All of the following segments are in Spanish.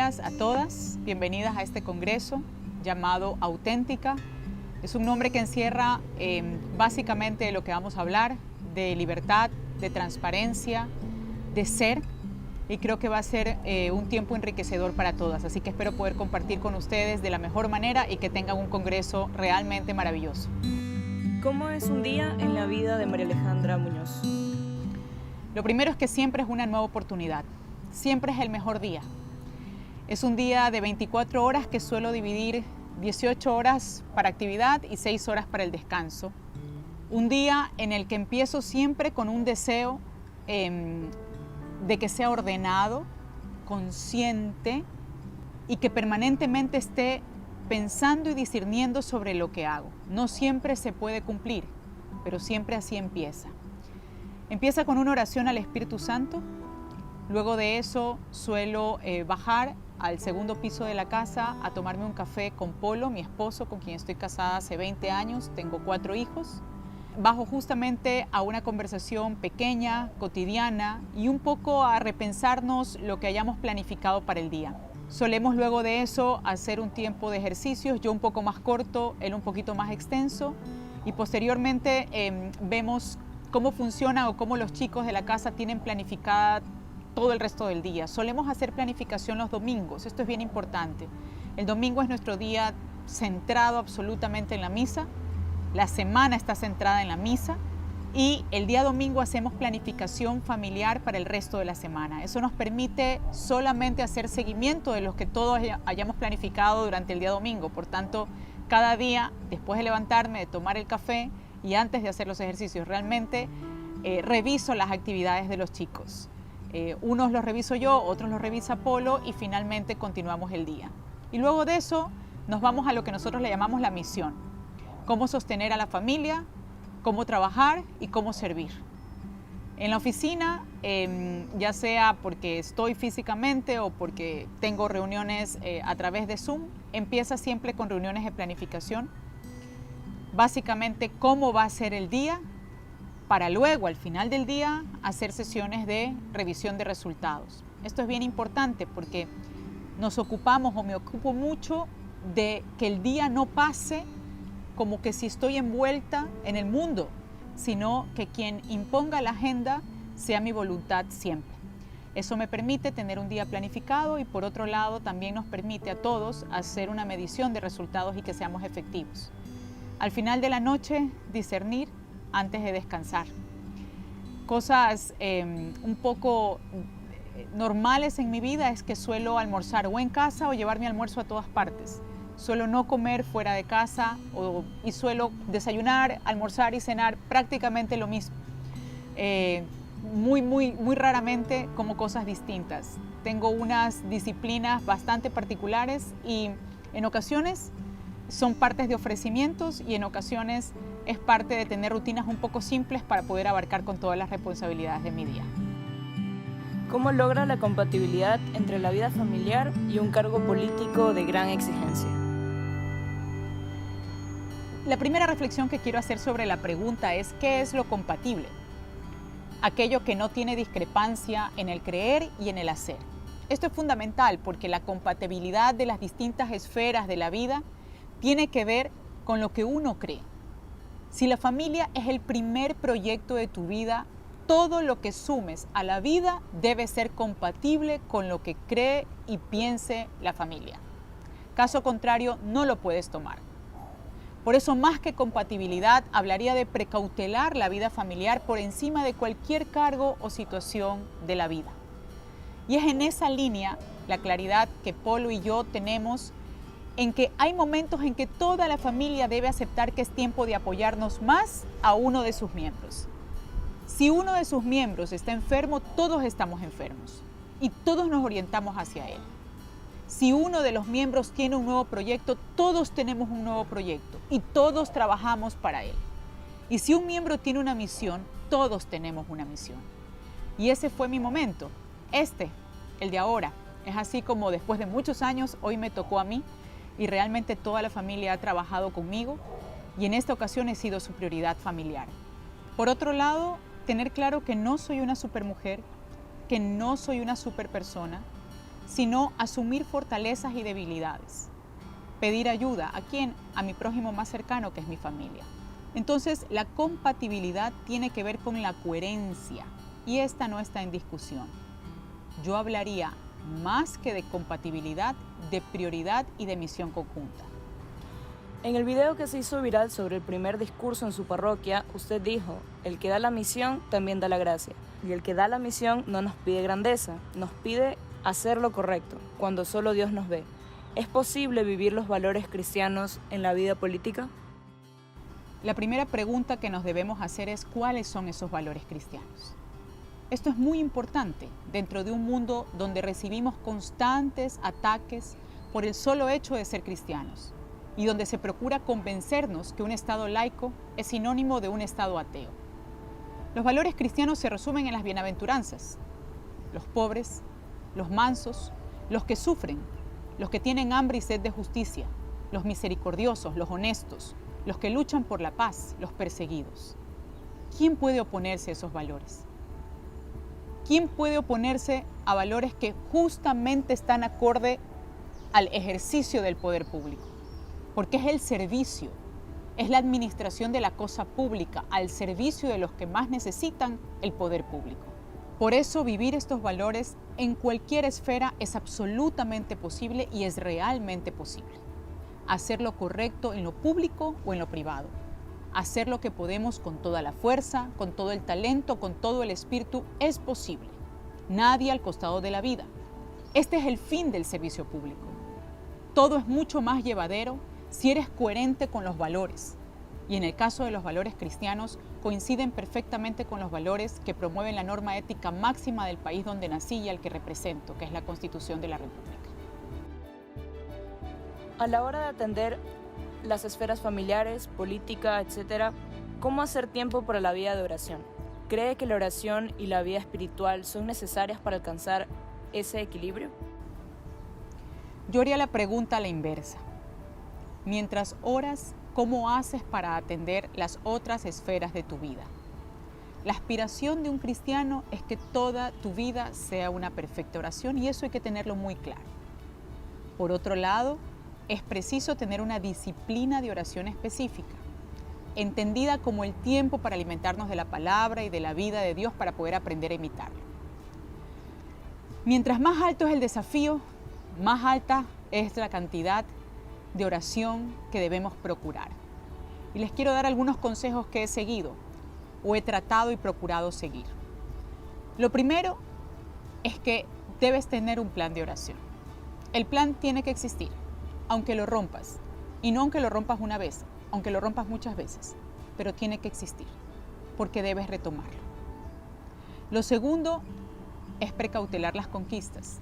días a todas, bienvenidas a este congreso llamado Auténtica. Es un nombre que encierra básicamente de lo que vamos a hablar, de libertad, de transparencia, de ser, y creo que va a ser un tiempo enriquecedor para todas, así que espero poder compartir con ustedes de la mejor manera y que tengan un congreso realmente maravilloso. ¿Cómo es un día en la vida de María Alejandra Muñoz? Lo primero es que siempre es una nueva oportunidad, siempre es el mejor día. Es un día de 24 horas que suelo dividir 18 horas para actividad y 6 horas para el descanso. Un día en el que empiezo siempre con un deseo de que sea ordenado, consciente y que permanentemente esté pensando y discerniendo sobre lo que hago. No siempre se puede cumplir, pero siempre así empieza. Empieza con una oración al Espíritu Santo. Luego de eso suelo bajar al segundo piso de la casa a tomarme un café con Polo, mi esposo, con quien estoy casada hace 20 años, tengo 4 hijos. Bajo justamente a una conversación pequeña, cotidiana y un poco a repensarnos lo que hayamos planificado para el día. Solemos luego de eso hacer un tiempo de ejercicios, yo un poco más corto, él un poquito más extenso, y posteriormente vemos cómo funciona o cómo los chicos de la casa tienen planificada todo el resto del día. Solemos hacer planificación los domingos, esto es bien importante. El domingo es nuestro día centrado absolutamente en la misa, la semana está centrada en la misa y el día domingo hacemos planificación familiar para el resto de la semana. Eso nos permite solamente hacer seguimiento de los que todos hayamos planificado durante el día domingo. Por tanto, cada día, después de levantarme, de tomar el café y antes de hacer los ejercicios, realmente reviso las actividades de los chicos. Unos los reviso yo, otros los revisa Polo y finalmente continuamos el día. Y luego de eso nos vamos a lo que nosotros le llamamos la misión. Cómo sostener a la familia, cómo trabajar y cómo servir. En la oficina, ya sea porque estoy físicamente o porque tengo reuniones a través de Zoom, empieza siempre con reuniones de planificación. Básicamente, cómo va a ser el día, para luego, al final del día, hacer sesiones de revisión de resultados. Esto es bien importante porque nos ocupamos o me ocupo mucho de que el día no pase como que si estoy envuelta en el mundo, sino que quien imponga la agenda sea mi voluntad siempre. Eso me permite tener un día planificado y por otro lado también nos permite a todos hacer una medición de resultados y que seamos efectivos. Al final de la noche, discernir antes de descansar. Cosas un poco normales en mi vida es que suelo almorzar o en casa o llevar mi almuerzo a todas partes. Suelo no comer fuera de casa y suelo desayunar, almorzar y cenar prácticamente lo mismo. Muy raramente como cosas distintas. Tengo unas disciplinas bastante particulares y en ocasiones son partes de ofrecimientos y en ocasiones es parte de tener rutinas un poco simples para poder abarcar con todas las responsabilidades de mi día. ¿Cómo logra la compatibilidad entre la vida familiar y un cargo político de gran exigencia? La primera reflexión que quiero hacer sobre la pregunta es ¿qué es lo compatible? Aquello que no tiene discrepancia en el creer y en el hacer. Esto es fundamental porque la compatibilidad de las distintas esferas de la vida tiene que ver con lo que uno cree. Si la familia es el primer proyecto de tu vida, todo lo que sumes a la vida debe ser compatible con lo que cree y piense la familia. Caso contrario, no lo puedes tomar. Por eso, más que compatibilidad, hablaría de precautelar la vida familiar por encima de cualquier cargo o situación de la vida. Y es en esa línea la claridad que Polo y yo tenemos en que hay momentos en que toda la familia debe aceptar que es tiempo de apoyarnos más a uno de sus miembros. Si uno de sus miembros está enfermo, todos estamos enfermos y todos nos orientamos hacia él. Si uno de los miembros tiene un nuevo proyecto, todos tenemos un nuevo proyecto y todos trabajamos para él. Y si un miembro tiene una misión, todos tenemos una misión. Y ese fue mi momento, el de ahora. Es así como después de muchos años, hoy me tocó a mí y realmente toda la familia ha trabajado conmigo y en esta ocasión he sido su prioridad familiar. Por otro lado, tener claro que no soy una supermujer, que no soy una superpersona, sino asumir fortalezas y debilidades. Pedir ayuda, ¿a quién? A mi prójimo más cercano, que es mi familia. Entonces, la compatibilidad tiene que ver con la coherencia y esta no está en discusión. Yo hablaría más que de compatibilidad, de prioridad y de misión conjunta. En el video que se hizo viral sobre el primer discurso en su parroquia, usted dijo, el que da la misión también da la gracia. Y el que da la misión no nos pide grandeza, nos pide hacer lo correcto, cuando solo Dios nos ve. ¿Es posible vivir los valores cristianos en la vida política? La primera pregunta que nos debemos hacer es ¿cuáles son esos valores cristianos? Esto es muy importante dentro de un mundo donde recibimos constantes ataques por el solo hecho de ser cristianos y donde se procura convencernos que un Estado laico es sinónimo de un Estado ateo. Los valores cristianos se resumen en las bienaventuranzas. Los pobres, los mansos, los que sufren, los que tienen hambre y sed de justicia, los misericordiosos, los honestos, los que luchan por la paz, los perseguidos. ¿Quién puede oponerse a esos valores? ¿Quién puede oponerse a valores que justamente están acorde al ejercicio del poder público? Porque es el servicio, es la administración de la cosa pública al servicio de los que más necesitan el poder público. Por eso vivir estos valores en cualquier esfera es absolutamente posible y es realmente posible. Hacer lo correcto en lo público o en lo privado. Hacer lo que podemos con toda la fuerza, con todo el talento, con todo el espíritu, es posible. Nadie al costado de la vida. Este es el fin del servicio público. Todo es mucho más llevadero si eres coherente con los valores. Y en el caso de los valores cristianos, coinciden perfectamente con los valores que promueven la norma ética máxima del país donde nací y al que represento, que es la Constitución de la República. A la hora de atender las esferas familiares, política, etc., ¿cómo hacer tiempo para la vida de oración? ¿Cree que la oración y la vida espiritual son necesarias para alcanzar ese equilibrio? Yo haría la pregunta a la inversa. Mientras oras, ¿cómo haces para atender las otras esferas de tu vida? La aspiración de un cristiano es que toda tu vida sea una perfecta oración y eso hay que tenerlo muy claro. Por otro lado, es preciso tener una disciplina de oración específica, entendida como el tiempo para alimentarnos de la palabra y de la vida de Dios para poder aprender a imitarlo. Mientras más alto es el desafío, más alta es la cantidad de oración que debemos procurar. Y les quiero dar algunos consejos que he seguido o he tratado y procurado seguir. Lo primero es que debes tener un plan de oración. El plan tiene que existir, aunque lo rompas, y no aunque lo rompas una vez, aunque lo rompas muchas veces, pero tiene que existir, porque debes retomarlo. Lo segundo es precautelar las conquistas.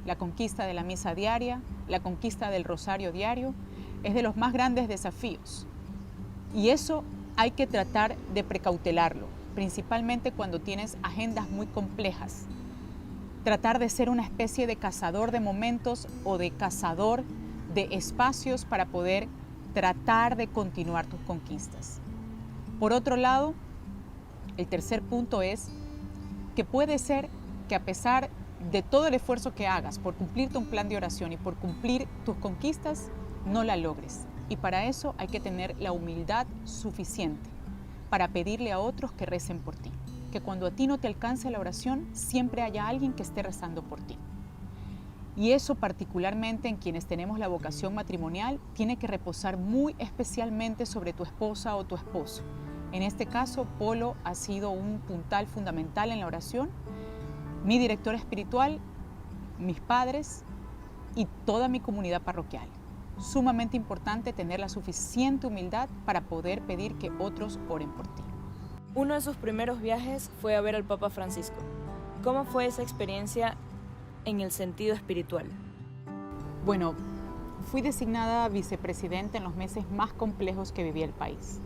La conquista de la misa diaria, la conquista del rosario diario, es de los más grandes desafíos. Y eso hay que tratar de precautelarlo, principalmente cuando tienes agendas muy complejas. Tratar de ser una especie de cazador de momentos o de cazador de espacios para poder tratar de continuar tus conquistas. Por otro lado, el tercer punto es que puede ser que a pesar de todo el esfuerzo que hagas por cumplirte un plan de oración y por cumplir tus conquistas, no la logres. Y para eso hay que tener la humildad suficiente para pedirle a otros que recen por ti. Que cuando a ti no te alcance la oración, siempre haya alguien que esté rezando por ti. Y eso particularmente en quienes tenemos la vocación matrimonial, tiene que reposar muy especialmente sobre tu esposa o tu esposo. En este caso, Polo ha sido un puntal fundamental en la oración. Mi director espiritual, mis padres y toda mi comunidad parroquial. Sumamente importante tener la suficiente humildad para poder pedir que otros oren por ti. Uno de sus primeros viajes fue a ver al Papa Francisco. ¿Cómo fue esa experiencia en el sentido espiritual? Bueno, fui designada vicepresidenta en los meses más complejos que vivía el país,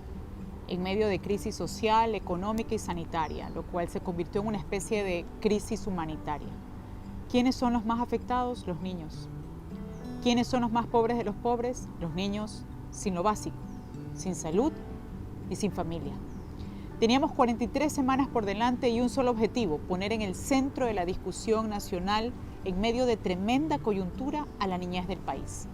en medio de crisis social, económica y sanitaria, lo cual se convirtió en una especie de crisis humanitaria. ¿Quiénes son los más afectados? Los niños. ¿Quiénes son los más pobres de los pobres? Los niños sin lo básico, sin salud y sin familia. Teníamos 43 semanas por delante y un solo objetivo: poner en el centro de la discusión nacional, en medio de tremenda coyuntura, a la niñez del país.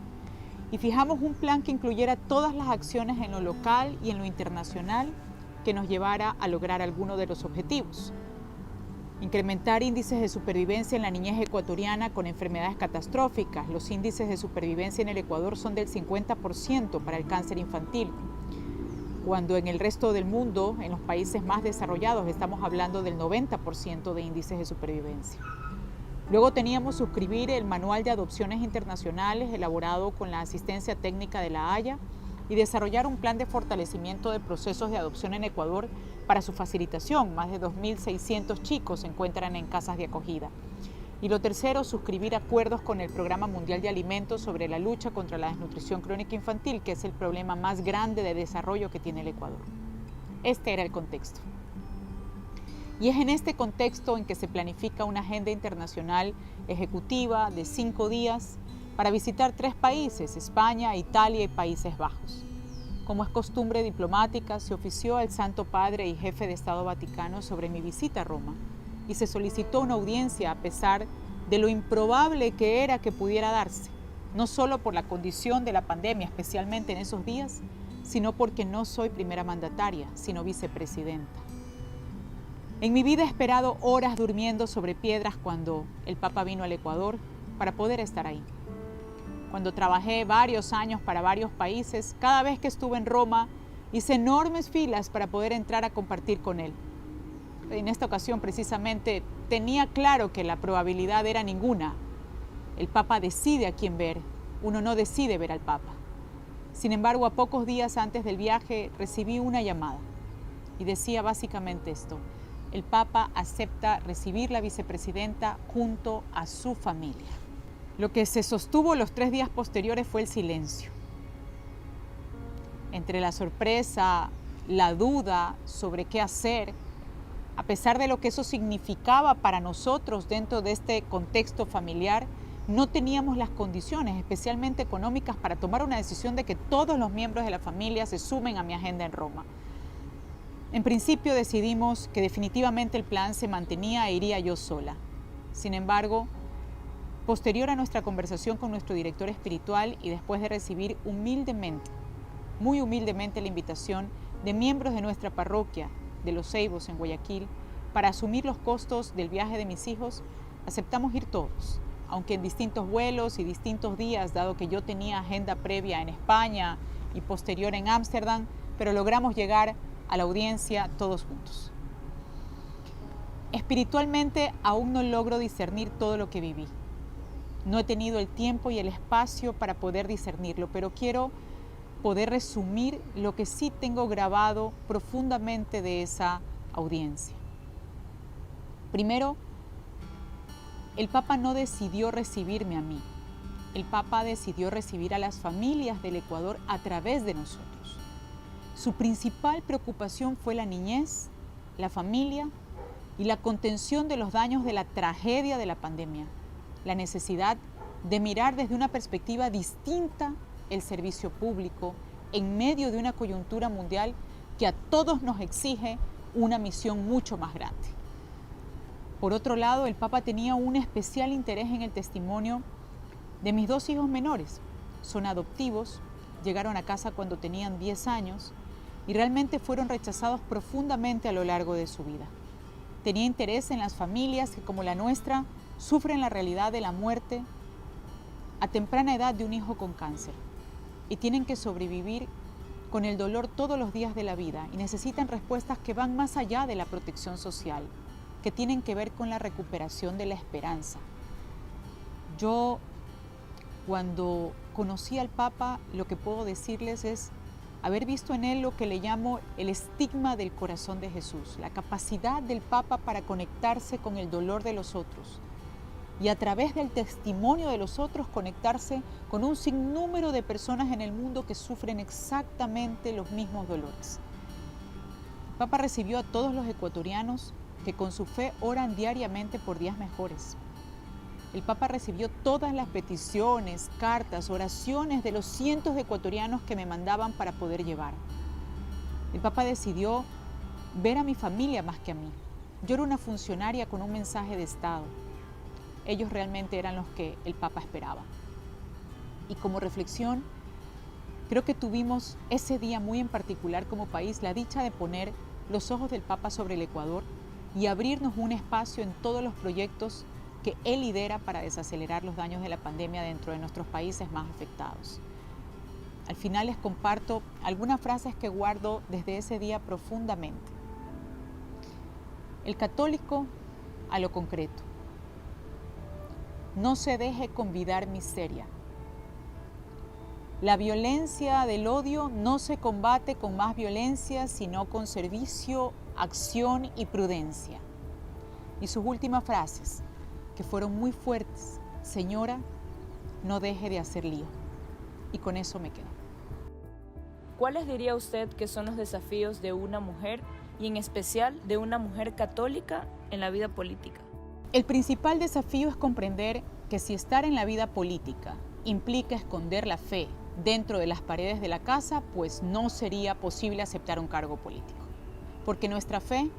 Y fijamos un plan que incluyera todas las acciones en lo local y en lo internacional que nos llevara a lograr alguno de los objetivos. Incrementar índices de supervivencia en la niñez ecuatoriana con enfermedades catastróficas. Los índices de supervivencia en el Ecuador son del 50% para el cáncer infantil, cuando en el resto del mundo, en los países más desarrollados, estamos hablando del 90% de índices de supervivencia. Luego teníamos suscribir el Manual de Adopciones Internacionales elaborado con la asistencia técnica de la Haya y desarrollar un plan de fortalecimiento de procesos de adopción en Ecuador para su facilitación. Más de 2.600 chicos se encuentran en casas de acogida. Y lo tercero, suscribir acuerdos con el Programa Mundial de Alimentos sobre la lucha contra la desnutrición crónica infantil, que es el problema más grande de desarrollo que tiene el Ecuador. Este era el contexto. Y es en este contexto en que se planifica una agenda internacional ejecutiva de 5 días para visitar 3 países, España, Italia y Países Bajos. Como es costumbre diplomática, se ofició al Santo Padre y Jefe de Estado Vaticano sobre mi visita a Roma y se solicitó una audiencia a pesar de lo improbable que era que pudiera darse, no solo por la condición de la pandemia, especialmente en esos días, sino porque no soy primera mandataria, sino vicepresidenta. En mi vida he esperado horas durmiendo sobre piedras cuando el Papa vino al Ecuador para poder estar ahí. Cuando trabajé varios años para varios países, cada vez que estuve en Roma, hice enormes filas para poder entrar a compartir con él. En esta ocasión, precisamente, tenía claro que la probabilidad era ninguna. El Papa decide a quién ver, uno no decide ver al Papa. Sin embargo, a pocos días antes del viaje, recibí una llamada y decía básicamente esto: el Papa acepta recibir la vicepresidenta junto a su familia. Lo que se sostuvo los 3 días posteriores fue el silencio. Entre la sorpresa, la duda sobre qué hacer, a pesar de lo que eso significaba para nosotros dentro de este contexto familiar, no teníamos las condiciones, especialmente económicas, para tomar una decisión de que todos los miembros de la familia se sumen a mi agenda en Roma. En principio decidimos que definitivamente el plan se mantenía e iría yo sola. Sin embargo, posterior a nuestra conversación con nuestro director espiritual y después de recibir humildemente, muy humildemente, la invitación de miembros de nuestra parroquia de Los Ceibos en Guayaquil para asumir los costos del viaje de mis hijos, aceptamos ir todos, aunque en distintos vuelos y distintos días, dado que yo tenía agenda previa en España y posterior en Ámsterdam, pero logramos llegar a la audiencia todos juntos. Espiritualmente aún no logro discernir todo lo que viví. No he tenido el tiempo y el espacio para poder discernirlo, pero quiero poder resumir lo que sí tengo grabado profundamente de esa audiencia. Primero, el Papa no decidió recibirme a mí. El Papa decidió recibir a las familias del Ecuador a través de nosotros. Su principal preocupación fue la niñez, la familia y la contención de los daños de la tragedia de la pandemia. La necesidad de mirar desde una perspectiva distinta el servicio público en medio de una coyuntura mundial que a todos nos exige una misión mucho más grande. Por otro lado, el Papa tenía un especial interés en el testimonio de mis 2 hijos menores. Son adoptivos, llegaron a casa cuando tenían 10 años y realmente fueron rechazados profundamente a lo largo de su vida. Tenía interés en las familias que, como la nuestra, sufren la realidad de la muerte a temprana edad de un hijo con cáncer y tienen que sobrevivir con el dolor todos los días de la vida y necesitan respuestas que van más allá de la protección social, que tienen que ver con la recuperación de la esperanza. Yo, cuando conocí al Papa, lo que puedo decirles es haber visto en él lo que le llamo el estigma del corazón de Jesús, la capacidad del Papa para conectarse con el dolor de los otros y a través del testimonio de los otros conectarse con un sinnúmero de personas en el mundo que sufren exactamente los mismos dolores. El Papa recibió a todos los ecuatorianos que con su fe oran diariamente por días mejores. El Papa recibió todas las peticiones, cartas, oraciones de los cientos de ecuatorianos que me mandaban para poder llevar. El Papa decidió ver a mi familia más que a mí. Yo era una funcionaria con un mensaje de Estado. Ellos realmente eran los que el Papa esperaba. Y como reflexión, creo que tuvimos ese día muy en particular como país la dicha de poner los ojos del Papa sobre el Ecuador y abrirnos un espacio en todos los proyectos que él lidera para desacelerar los daños de la pandemia dentro de nuestros países más afectados. Al final les comparto algunas frases que guardo desde ese día profundamente. El católico a lo concreto. No se deje convidar miseria. La violencia del odio no se combate con más violencia, sino con servicio, acción y prudencia. Y sus últimas frases, que fueron muy fuertes. Señora, no deje de hacer lío. Y con eso me quedo. ¿Cuáles diría usted que son los desafíos de una mujer y en especial de una mujer católica en la vida política? El principal desafío es comprender que si estar en la vida política implica esconder la fe dentro de las paredes de la casa, pues no sería posible aceptar un cargo político. Porque nuestra fe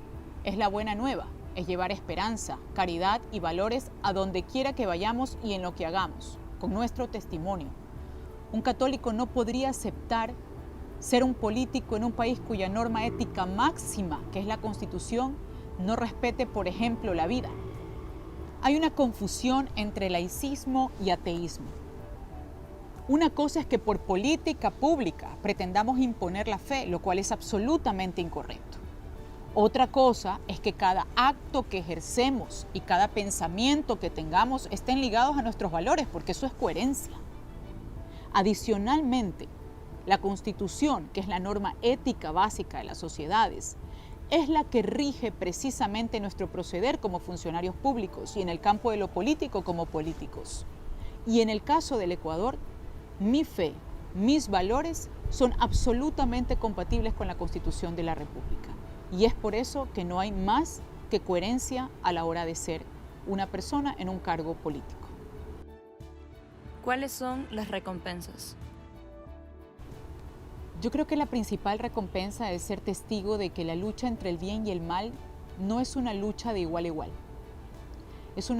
es la buena nueva, es llevar esperanza, caridad y valores a donde quiera que vayamos y en lo que hagamos, con nuestro testimonio. Un católico no podría aceptar ser un político en un país cuya norma ética máxima, que es la Constitución, no respete, por ejemplo, la vida. Hay una confusión entre laicismo y ateísmo. Una cosa es que por política pública pretendamos imponer la fe, lo cual es absolutamente incorrecto. Otra cosa es que cada acto que ejercemos y cada pensamiento que tengamos estén ligados a nuestros valores, porque eso es coherencia. Adicionalmente, la Constitución, que es la norma ética básica de las sociedades, es la que rige precisamente nuestro proceder como funcionarios públicos y en el campo de lo político como políticos. Y en el caso del Ecuador, mi fe, mis valores son absolutamente compatibles con la Constitución de la República. Y es por eso que no hay más que coherencia a la hora de ser una persona en un cargo político. ¿Cuáles son las recompensas? Yo creo que la principal recompensa es ser testigo de que la lucha entre el bien y el mal no es una lucha de igual a igual. Es una